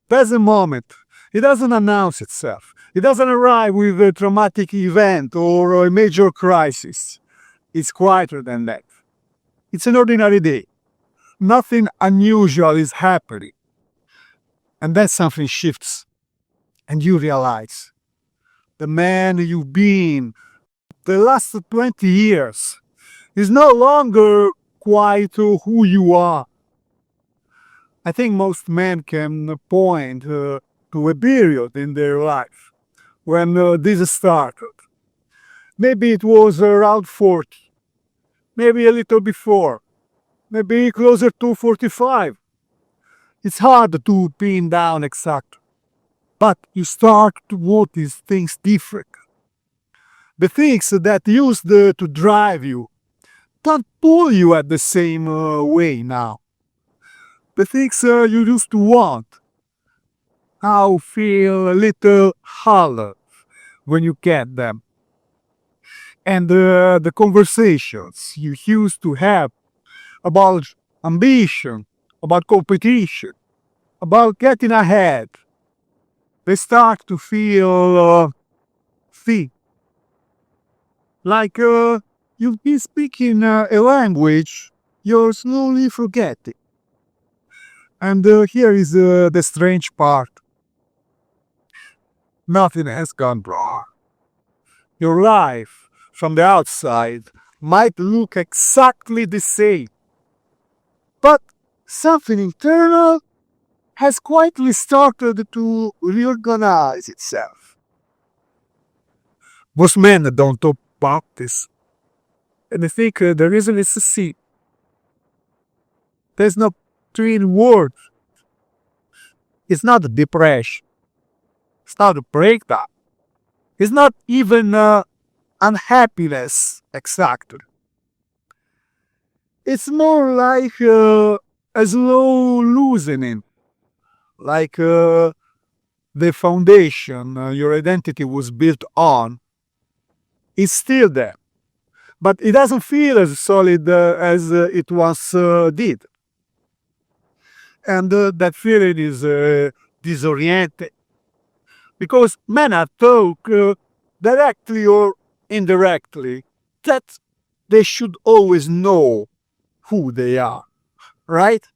There's a moment. It doesn't announce itself. It doesn't arrive with a traumatic event or a major crisis. It's quieter than that. It's an ordinary day. Nothing unusual is happening. And then something shifts, and you realize the man you've been the last 20 years is no longer quite who you are. I think most men can point to a period in their life when this started. Maybe it was around 40, maybe a little before, maybe closer to 45. It's hard to pin down exactly, but you start to notice things different. The things that used to drive you don't pull you at the same way now. The things you used to want now feel a little hollow when you get them. And the conversations you used to have about ambition, about competition, about getting ahead, they start to feel thin. Like you've been speaking a language you're slowly forgetting. And here is the strange part. Nothing has gone wrong. Your life from the outside might look exactly the same, but something internal has quietly started to reorganize itself. Most men don't talk about this, and I think the reason is to see. There's no three words. It's not a depression. It's not a breakdown. It's not even unhappiness exactly. It's more like a slow loosening, like the foundation your identity was built on is still there, but it doesn't feel as solid as it once did. And that feeling is disorienting because men are taught directly or indirectly that they should always know who they are, right?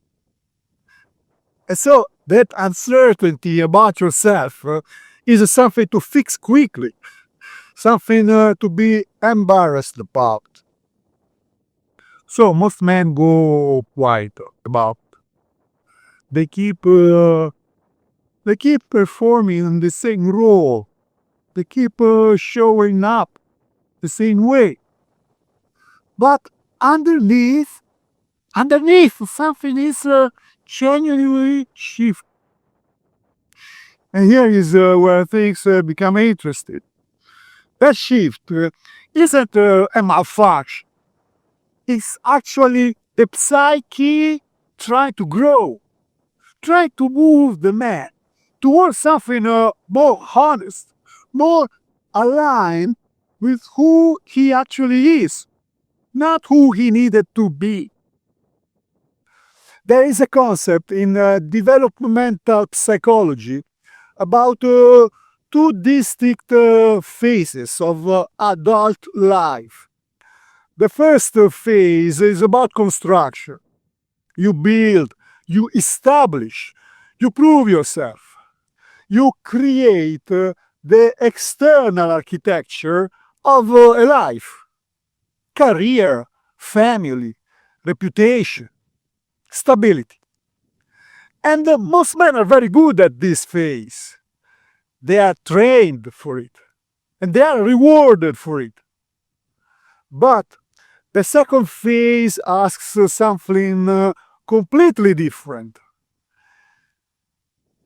And so that uncertainty about yourself is something to fix quickly, something to be embarrassed about. So most men go quiet about. They keep performing the same role. They keep showing up the same way. But underneath something is genuinely shift. And here is where things become interesting. That shift isn't a malfunction. It's actually the psyche trying to grow, trying to move the man towards something more honest, more aligned with who he actually is, not who he needed to be. There is a concept in developmental psychology about two distinct phases of adult life. The first phase is about construction. You build, you establish, you prove yourself. You create the external architecture of a life, career, family, reputation, stability. And most men are very good at this phase. They are trained for it, and they are rewarded for it. But the second phase asks something completely different.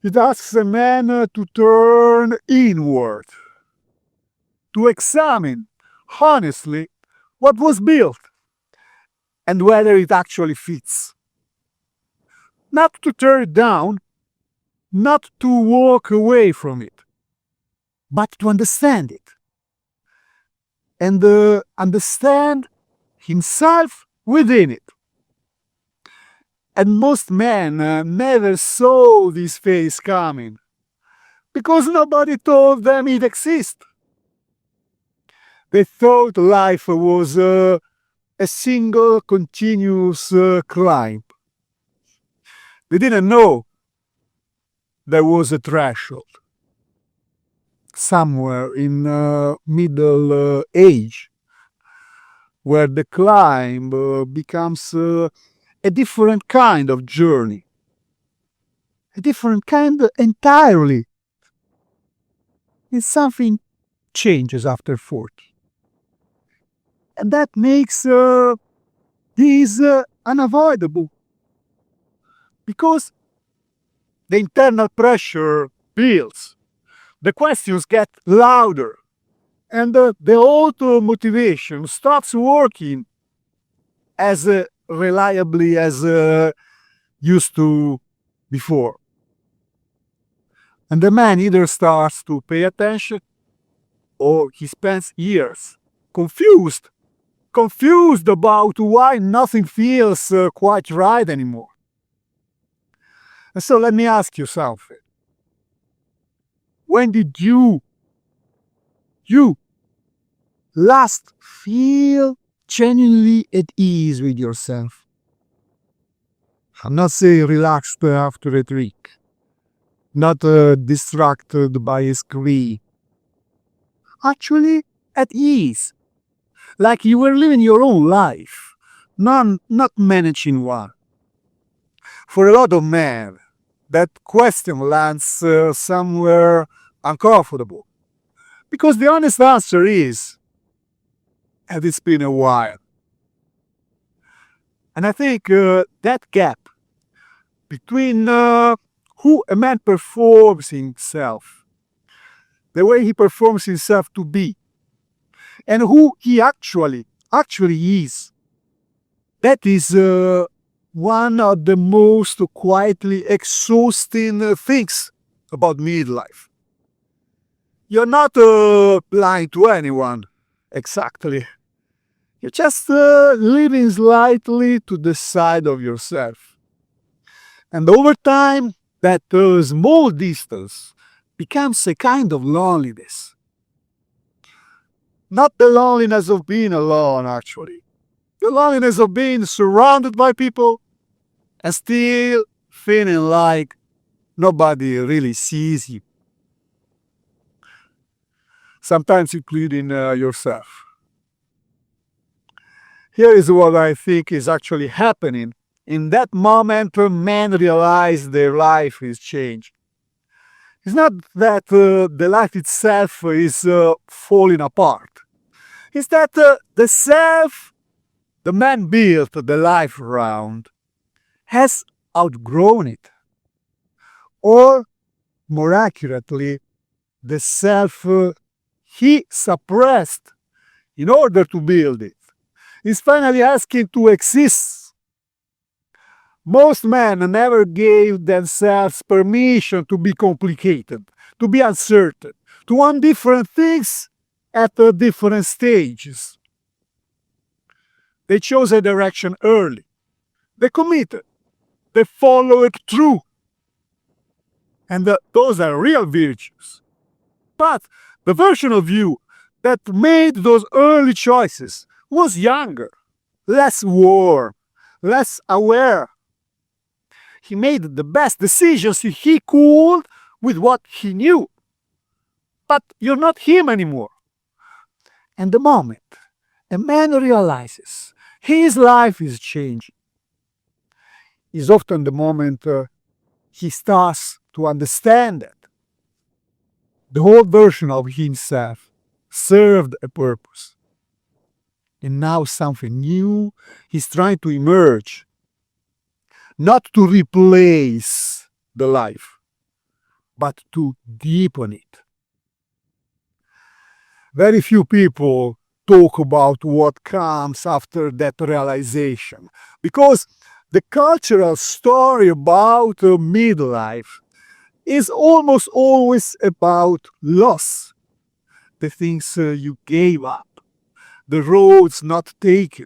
It asks a man to turn inward, to examine honestly what was built and whether it actually fits. Not to tear it down, not to walk away from it, but to understand it. And understand himself within it. And most men never saw this phase coming because nobody told them it exists. They thought life was a single continuous climb. They didn't know there was a threshold somewhere in middle age where the climb becomes a different kind of journey, a different kind entirely. It's something changes after 40. And that makes this unavoidable. Because the internal pressure builds, the questions get louder, and the auto motivation stops working as reliably as used to before. And the man either starts to pay attention or he spends years confused about why nothing feels quite right anymore. And so let me ask you something. When did you last feel genuinely at ease with yourself? I'm not saying relaxed after a drink, not distracted by a screen. Actually at ease, like you were living your own life, not managing one. For a lot of men, that question lands somewhere uncomfortable. Because the honest answer is, and it's been a while. And I think that gap between who a man performs himself, the way he performs himself to be, and who he actually is, that is one of the most quietly exhausting things about midlife. You're not blind to anyone, exactly. You're just living slightly to the side of yourself. And over time, that small distance becomes a kind of loneliness. Not the loneliness of being alone, actually. The loneliness of being surrounded by people and still feeling like nobody really sees you. Sometimes including yourself. Here is what I think is actually happening. In that moment, men realize their life is changed. It's not that the life itself is falling apart. It's that the self the man built the life around has outgrown it. Or, more accurately, the self he suppressed in order to build it is finally asking to exist. Most men never gave themselves permission to be complicated, to be uncertain, to want different things at different stages. They chose a direction early. They committed. They followed through. And those are real virtues. But the version of you that made those early choices was younger, less warm, less aware. He made the best decisions he could with what he knew. But you're not him anymore. And the moment a man realizes his life is changing is often the moment he starts to understand that the whole version of himself served a purpose. And now something new is trying to emerge, not to replace the life, but to deepen it. Very few people talk about what comes after that realization, because the cultural story about midlife is almost always about loss, the things you gave up, the roads not taken,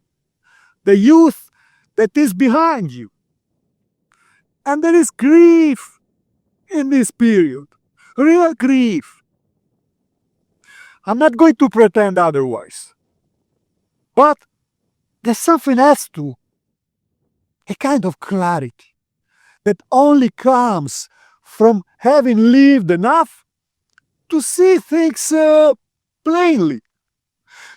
the youth that is behind you. And there is grief in this period. Real grief. I'm not going to pretend otherwise. But there's something else too. A kind of clarity that only comes from having lived enough to see things plainly.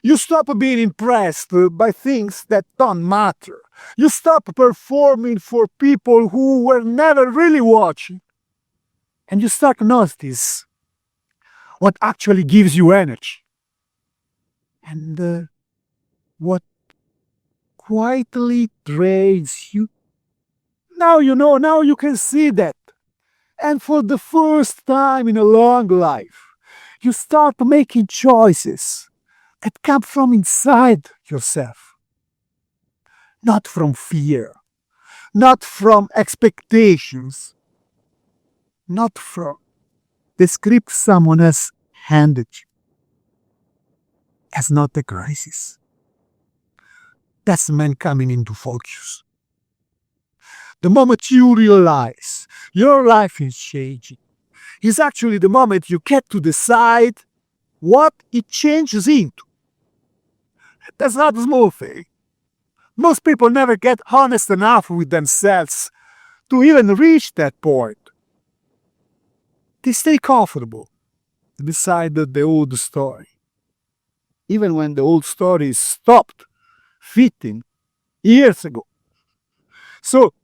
You stop being impressed by things that don't matter. You stop performing for people who were never really watching. And you start to notice what actually gives you energy. And what quietly drains you. Now you know, now you can see that. And for the first time in a long life, you start making choices that come from inside yourself. Not from fear, not from expectations, not from the script someone has handed you. That's not a crisis. That's man coming into focus. The moment you realize your life is changing is actually the moment you get to decide what it changes into. That's not a small thing. Most people never get honest enough with themselves to even reach that point. They stay comfortable beside the old story, even when the old story stopped fitting years ago. So,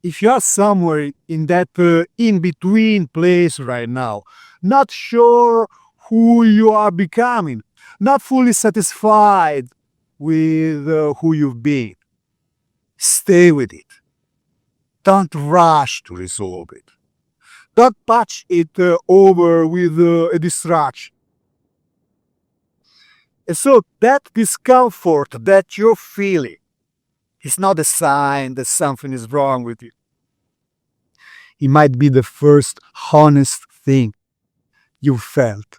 if you are somewhere in that in-between place right now, not sure who you are becoming, not fully satisfied with who you've been, stay with it. Don't rush to resolve it. Don't patch it over with a distraction. And so that discomfort that you're feeling is not a sign that something is wrong with you. It might be the first honest thing you felt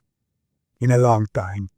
in a long time.